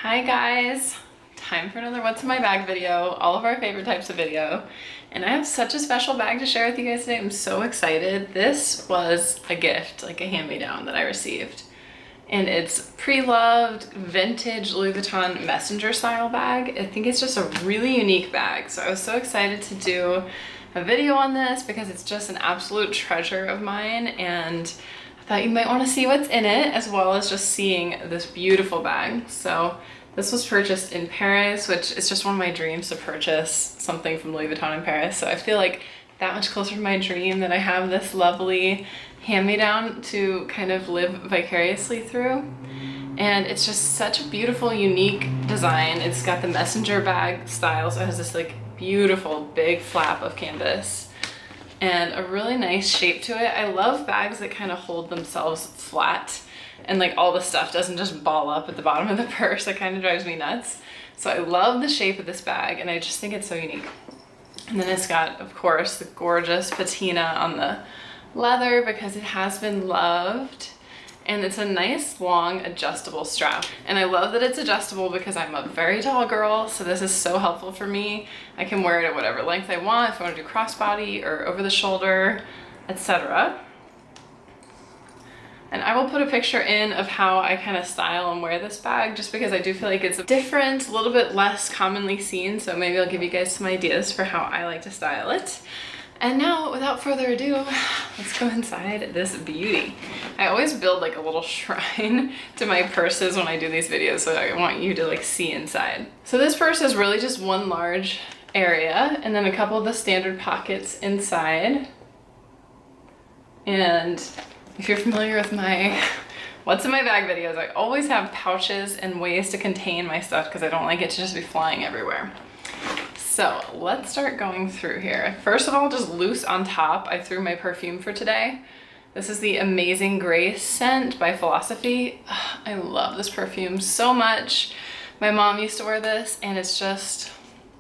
Hi guys, time for another what's in my bag video, all of our favorite types of video. And I have such a special bag to share with you guys today. I'm so excited. This was a gift, like a hand-me-down that I received. And it's pre-loved vintage Louis Vuitton messenger style bag. I think it's just a really unique bag. So I was so excited to do a video on this because it's just an absolute treasure of mine. And I thought you might want to see what's in it, as well as just seeing this beautiful bag. So this was purchased in Paris, which is just one of my dreams, to purchase something from Louis Vuitton in Paris. So I feel like that much closer to my dream that I have this lovely hand-me-down to kind of live vicariously through. And it's just such a beautiful, unique design. It's got the messenger bag style, so it has this like beautiful big flap of canvas and a really nice shape to it. I love bags that kind of hold themselves flat and like all the stuff doesn't just ball up at the bottom of the purse. That kind of drives me nuts. So I love the shape of this bag and I just think it's so unique. And then it's got, of course, the gorgeous patina on the leather because it has been loved. And it's a nice long adjustable strap. And I love that it's adjustable because I'm a very tall girl, so this is so helpful for me. I can wear it at whatever length I want, if I want to do crossbody or over the shoulder, etc. And I will put a picture in of how I kind of style and wear this bag, just because I do feel like it's different, a little bit less commonly seen, so maybe I'll give you guys some ideas for how I like to style it. And now, without further ado, let's go inside this beauty. I always build like a little shrine to my purses when I do these videos, so I want you to like see inside. So this purse is really just one large area and then a couple of the standard pockets inside. And if you're familiar with my what's in my bag videos, I always have pouches and ways to contain my stuff because I don't like it to just be flying everywhere. So let's start going through here. First of all, just loose on top, I threw my perfume for today. This is the Amazing Grace scent by Philosophy. I love this perfume so much. My mom used to wear this and it's just,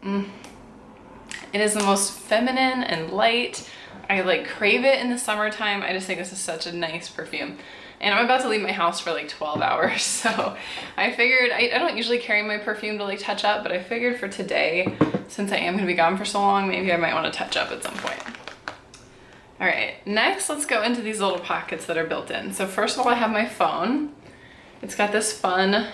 it is the most feminine and light. I like crave it in the summertime. I just think this is such a nice perfume. And I'm about to leave my house for like 12 hours. So I figured, I don't usually carry my perfume to like touch up, but I figured for today, since I am gonna be gone for so long, maybe I might wanna touch up at some point. All right, next let's go into these little pockets that are built in. So first of all, I have my phone. It's got this fun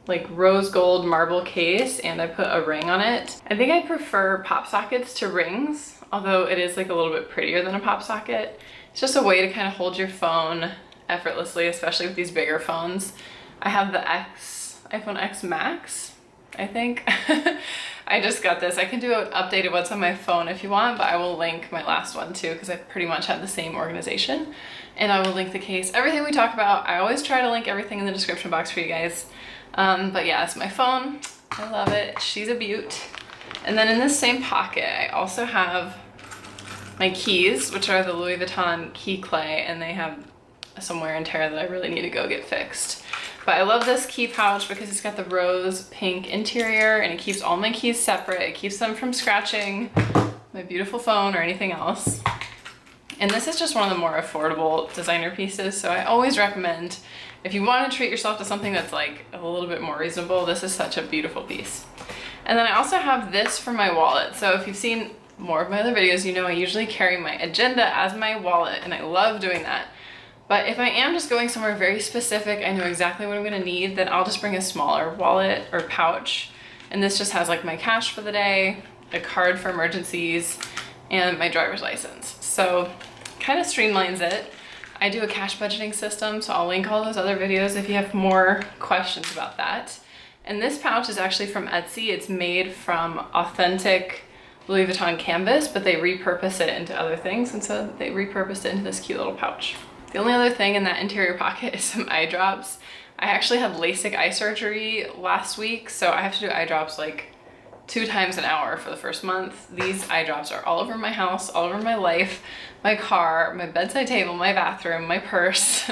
like rose gold marble case and I put a ring on it. I think I prefer pop sockets to rings, although it is like a little bit prettier than a pop socket. It's just a way to kind of hold your phone effortlessly, especially with these bigger phones. I have the iPhone X Max, I think. I just got this. I can do an update of what's on my phone if you want, but I will link my last one too because I pretty much have the same organization. And I will link the case, everything we talk about. I always try to link everything in the description box for you guys. But yeah, it's my phone. I love it. She's a beaut. And then in this same pocket, I also have my keys, which are the Louis Vuitton key clay, and they have some wear and tear that I really need to go get fixed. But I love this key pouch because it's got the rose pink interior and it keeps all my keys separate. It keeps them from scratching my beautiful phone or anything else. And this is just one of the more affordable designer pieces. So I always recommend, if you want to treat yourself to something that's like a little bit more reasonable, this is such a beautiful piece. And then I also have this for my wallet. So if you've seen more of my other videos, you know I usually carry my agenda as my wallet and I love doing that. But if I am just going somewhere very specific, I know exactly what I'm gonna need, then I'll just bring a smaller wallet or pouch. And this just has like my cash for the day, a card for emergencies, and my driver's license. So kind of streamlines it. I do a cash budgeting system, so I'll link all those other videos if you have more questions about that. And this pouch is actually from Etsy. It's made from authentic Louis Vuitton canvas, but they repurpose it into other things. And so they repurposed it into this cute little pouch. The only other thing in that interior pocket is some eye drops. I actually had LASIK eye surgery last week, so I have to do eye drops like 2 times an hour for the first month. These eye drops are all over my house, all over my life, my car, my bedside table, my bathroom, my purse,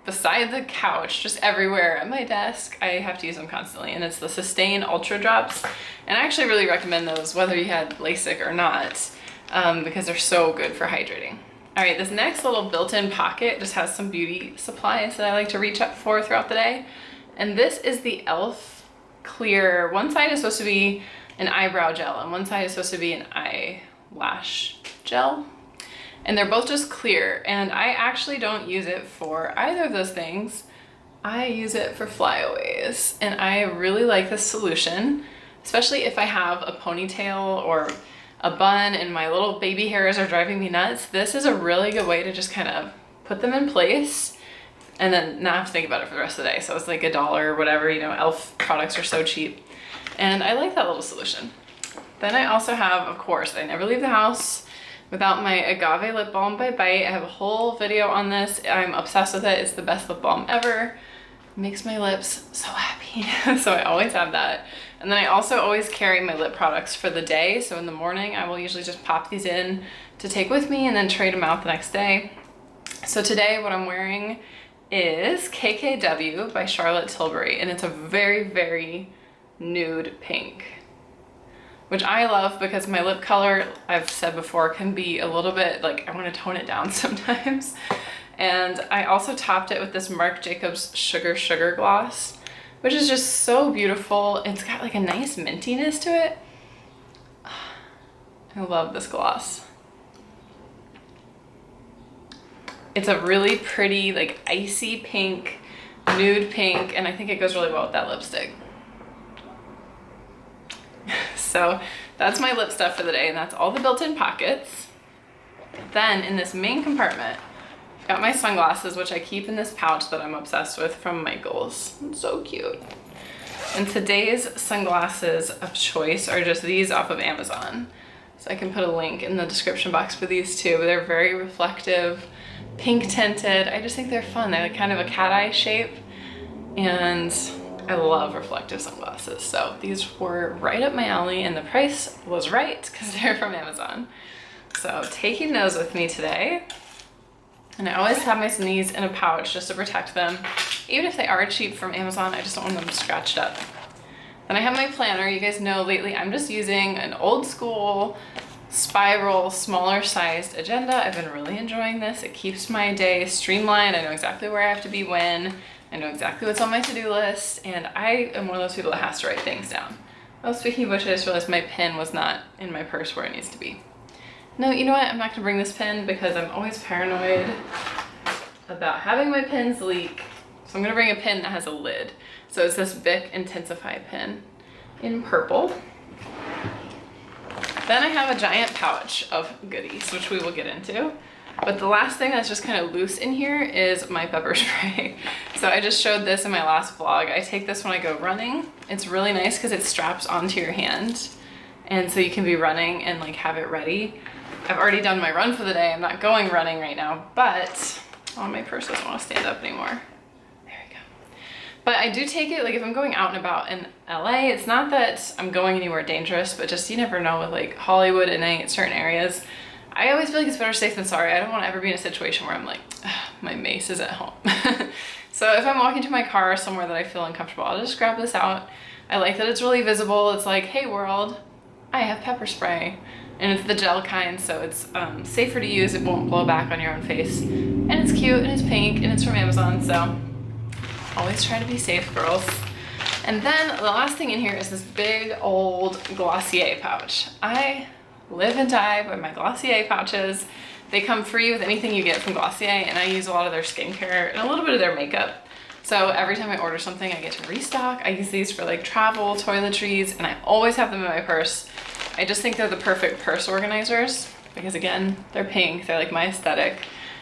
beside the couch, just everywhere, at my desk. I have to use them constantly, and it's the Sustain Ultra Drops. And I actually really recommend those whether you had LASIK or not, because they're so good for hydrating. All right, this next little built-in pocket just has some beauty supplies that I like to reach up for throughout the day. And this is the e.l.f. clear. One side is supposed to be an eyebrow gel and one side is supposed to be an eyelash gel. And they're both just clear. And I actually don't use it for either of those things. I use it for flyaways. And I really like this solution, especially if I have a ponytail or a bun and my little baby hairs are driving me nuts. This is a really good way to just kind of put them in place and then not have to think about it for the rest of the day. So it's like $1 or whatever, you know, e.l.f. products are so cheap. And I like that little solution. Then I also have, of course, I never leave the house without my Agave lip balm by Bite. I have a whole video on this. I'm obsessed with it. It's the best lip balm ever. It makes my lips so happy. So I always have that. And then I also always carry my lip products for the day. So in the morning, I will usually just pop these in to take with me and then trade them out the next day. So today what I'm wearing is KKW by Charlotte Tilbury, and it's a very, very nude pink, which I love because my lip color, I've said before, can be a little bit like, I want to tone it down sometimes. And I also topped it with this Marc Jacobs Sugar gloss, which is just so beautiful. It's got like a nice mintiness to it. I love this gloss. It's a really pretty, like icy pink, nude pink, and I think it goes really well with that lipstick. So that's my lip stuff for the day, and that's all the built-in pockets. Then in this main compartment, I've got my sunglasses, which I keep in this pouch that I'm obsessed with from Michaels. It's so cute. And today's sunglasses of choice are just these off of Amazon. So I can put a link in the description box for these too, but they're very reflective, pink tinted. I just think they're fun. They're like kind of a cat eye shape, and I love reflective sunglasses. So these were right up my alley, and the price was right because they're from Amazon. So taking those with me today. And I always have my sneeze in a pouch just to protect them. Even if they are cheap from Amazon, I just don't want them scratched up. Then I have my planner. You guys know lately I'm just using an old school spiral, smaller sized agenda. I've been really enjoying this. It keeps my day streamlined. I know exactly where I have to be when. I know exactly what's on my to-do list. And I am one of those people that has to write things down. Oh, speaking of which, I just realized my pen was not in my purse where it needs to be. No, you know what? I'm not gonna bring this pen because I'm always paranoid about having my pens leak. So I'm gonna bring a pen that has a lid. So it's this Bic Intensify pen in purple. Then I have a giant pouch of goodies, which we will get into. But the last thing that's just kind of loose in here is my pepper spray. So I just showed this in my last vlog. I take this when I go running. It's really nice because it straps onto your hand. And so you can be running and like have it ready. I've already done my run for the day. I'm not going running right now, but oh, my purse doesn't want to stand up anymore. But I do take it, like if I'm going out and about in LA, it's not that I'm going anywhere dangerous, but just you never know with like Hollywood and certain areas. I always feel like it's better safe than sorry. I don't want to ever be in a situation where I'm like, my mace is at home. So if I'm walking to my car somewhere that I feel uncomfortable, I'll just grab this out. I like that it's really visible. It's like, hey world, I have pepper spray. And it's the gel kind, so it's safer to use. It won't blow back on your own face. And it's cute, and it's pink, and it's from Amazon, so always try to be safe, girls. And then the last thing in here is this big old Glossier pouch. I live and die by my Glossier pouches. They come free with anything you get from Glossier, and I use a lot of their skincare and a little bit of their makeup. So every time I order something, I get to restock. I use these for like travel, toiletries, and I always have them in my purse. I just think they're the perfect purse organizers because again, they're pink, they're like my aesthetic.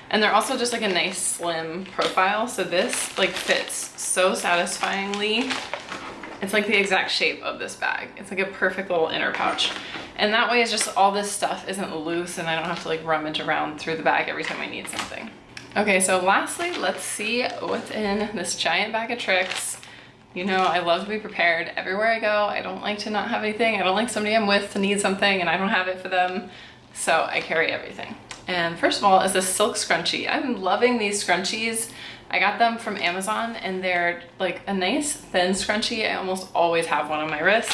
And they're also just like a nice slim profile. So this like fits so satisfyingly. It's like the exact shape of this bag. It's like a perfect little inner pouch. And that way it's just all this stuff isn't loose and I don't have to like rummage around through the bag every time I need something. Okay, so lastly, let's see what's in this giant bag of tricks. You know, I love to be prepared everywhere I go. I don't like to not have anything. I don't like somebody I'm with to need something and I don't have it for them. So I carry everything. And first of all is this silk scrunchie. I'm loving these scrunchies. I got them from Amazon and they're like a nice thin scrunchie. I almost always have one on my wrist.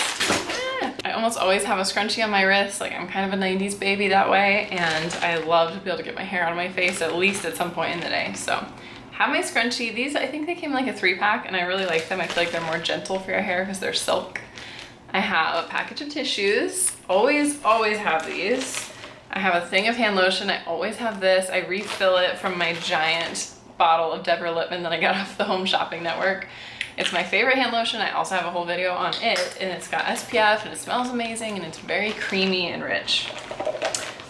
I almost always have a scrunchie on my wrist. Like I'm kind of a 90s baby that way. And I love to be able to get my hair out of my face at least at some point in the day. So Have my scrunchie. These, I think they came in like a 3-pack, and I really like them. I feel like they're more gentle for your hair because they're silk. I have a package of tissues. Always have these. I have a thing of hand lotion. I always have this. I refill it from my giant bottle of Deborah Lippmann that I got off the Home Shopping Network. It's my favorite hand lotion. I also have a whole video on it, and it's got SPF, and it smells amazing, and it's very creamy and rich.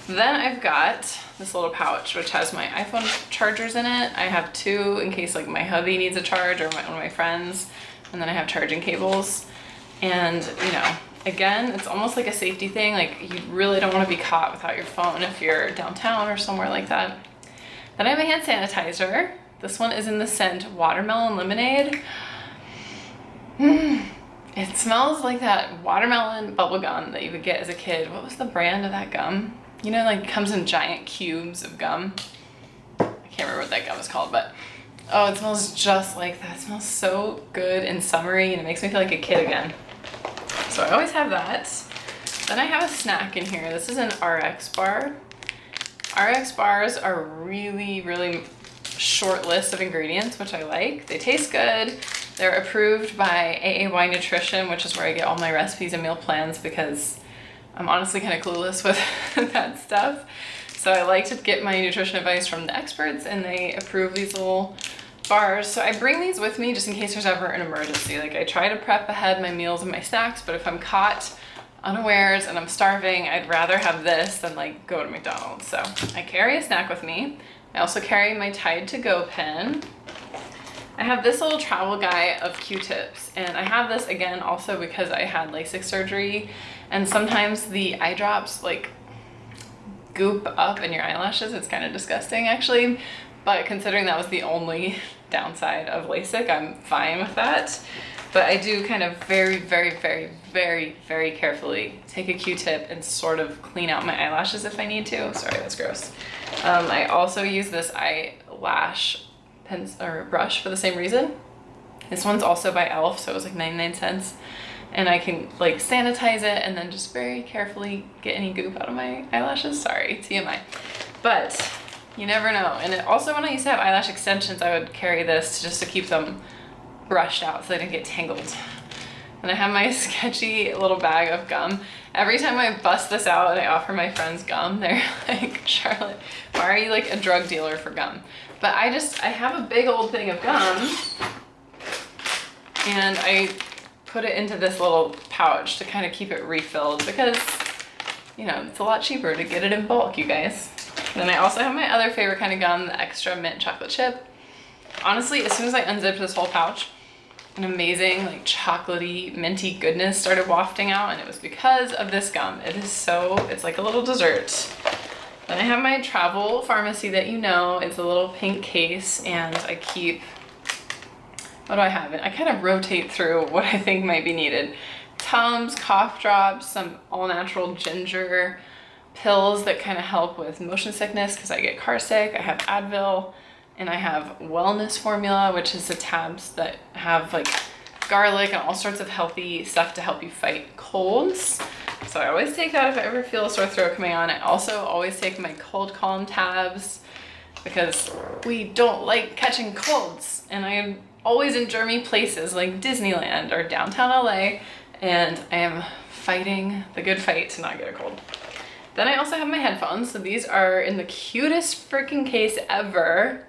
Then I've got this little pouch, which has my iPhone chargers in it. I have 2 in case like my hubby needs a charge, or one of my friends, and then I have charging cables. And you know, again, it's almost like a safety thing. Like, you really don't want to be caught without your phone if you're downtown or somewhere like that. Then I have a hand sanitizer. This one is in the scent Watermelon Lemonade. It smells like that watermelon bubble gum that you would get as a kid. What was the brand of that gum? You know, like, it comes in giant cubes of gum. I can't remember what that gum is called, but oh, it smells just like that. It smells so good and summery, and it makes me feel like a kid again. So I always have that. Then I have a snack in here. This is an RX bar. RX bars are really short list of ingredients, which I like. They taste good. They're approved by AAY Nutrition, which is where I get all my recipes and meal plans, because I'm honestly kind of clueless with that stuff. So I like to get my nutrition advice from the experts, and they approve these little bars. So I bring these with me just in case there's ever an emergency. Like, I try to prep ahead my meals and my snacks, but if I'm caught unawares and I'm starving, I'd rather have this than like go to McDonald's. So I carry a snack with me. I also carry my Tide to Go pen. I have this little travel guy of Q-tips, and I have this again also because I had LASIK surgery, and sometimes the eye drops like goop up in your eyelashes. It's kind of disgusting actually, but considering that was the only downside of LASIK, I'm fine with that. But I do kind of very carefully take a Q-tip and sort of clean out my eyelashes if I need to. Sorry, that's gross. I also use this eyelash brush for the same reason. This one's also by e.l.f., so it was like 99 cents. And I can like sanitize it and then just very carefully get any goop out of my eyelashes. Sorry, TMI. But you never know. And it also, when I used to have eyelash extensions, I would carry this just to keep them brushed out so they didn't get tangled. And I have my sketchy little bag of gum. Every time I bust this out and I offer my friends gum, they're like, Charlotte, why are you like a drug dealer for gum? But I have a big old thing of gum, and I put it into this little pouch to kind of keep it refilled because, you know, it's a lot cheaper to get it in bulk, you guys. Then I also have my other favorite kind of gum, the extra mint chocolate chip. Honestly, as soon as I unzipped this whole pouch, an amazing like chocolatey minty goodness started wafting out, and it was because of this gum. It's like a little dessert. Then I have my travel pharmacy that you know. It's a little pink case, and I keep, what do I have? I kind of rotate through what I think might be needed. Tums, cough drops, some all-natural ginger pills that kind of help with motion sickness because I get car sick. I have Advil, and I have wellness formula, which is the tabs that have like garlic and all sorts of healthy stuff to help you fight colds. So I always take that if I ever feel a sore throat coming on. I also always take my cold calm tabs because we don't like catching colds. And I am always in germy places like Disneyland or downtown LA, and I am fighting the good fight to not get a cold. Then I also have my headphones. So these are in the cutest freaking case ever.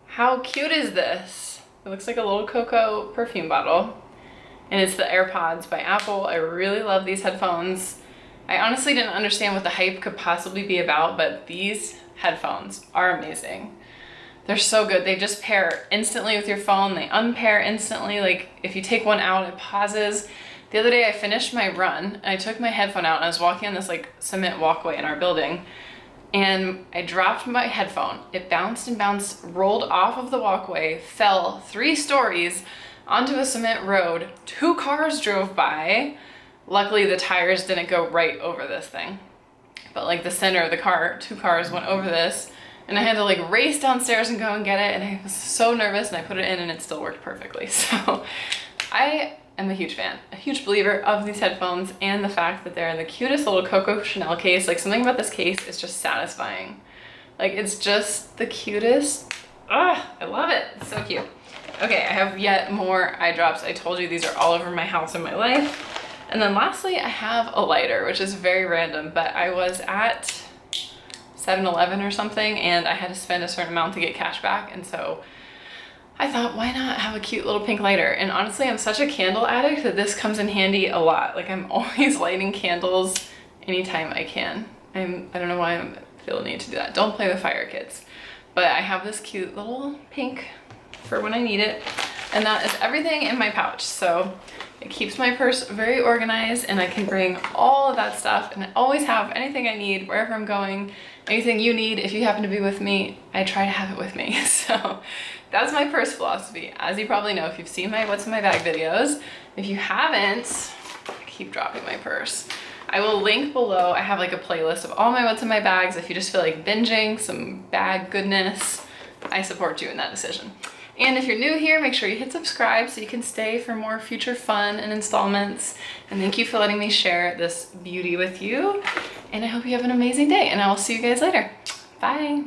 How cute is this? It looks like a little cocoa perfume bottle. And it's the AirPods by Apple. I really love these headphones. I honestly didn't understand what the hype could possibly be about, but these headphones are amazing. They're so good. They just pair instantly with your phone. They unpair instantly. Like if you take one out, it pauses. The other day I finished my run and I took my headphone out and I was walking on this like cement walkway in our building, and I dropped my headphone. It bounced and bounced, rolled off of the walkway, fell 3 stories onto a cement road. 2 cars drove by. Luckily the tires didn't go right over this thing, but like the center of the car, 2 cars went over this, and I had to like race downstairs and go and get it, and I was so nervous, and I put it in and it still worked perfectly. So I am a huge fan, a huge believer of these headphones, and the fact that they're in the cutest little Coco Chanel case. Like something about this case is just satisfying. Like it's just the cutest I love it. It's so cute. Okay, I have yet more eye drops. I told you these are all over my house and my life. And then lastly, I have a lighter, which is very random, but I was at 7-Eleven or something and I had to spend a certain amount to get cash back. And so I thought, why not have a cute little pink lighter? And honestly, I'm such a candle addict that this comes in handy a lot. Like I'm always lighting candles anytime I can. I don't know why I feel the need to do that. Don't play with fire, kids. But I have this cute little pink for when I need it. And that is everything in my pouch. So it keeps my purse very organized and I can bring all of that stuff and I always have anything I need wherever I'm going. Anything you need, if you happen to be with me, I try to have it with me. So that's my purse philosophy. As you probably know, if you've seen my What's in My Bag videos, if you haven't, I keep dropping my purse. I will link below. I have like a playlist of all my What's in My Bags. If you just feel like binging some bag goodness, I support you in that decision. And if you're new here, make sure you hit subscribe so you can stay for more future fun and installments. And thank you for letting me share this beauty with you. And I hope you have an amazing day and I will see you guys later. Bye.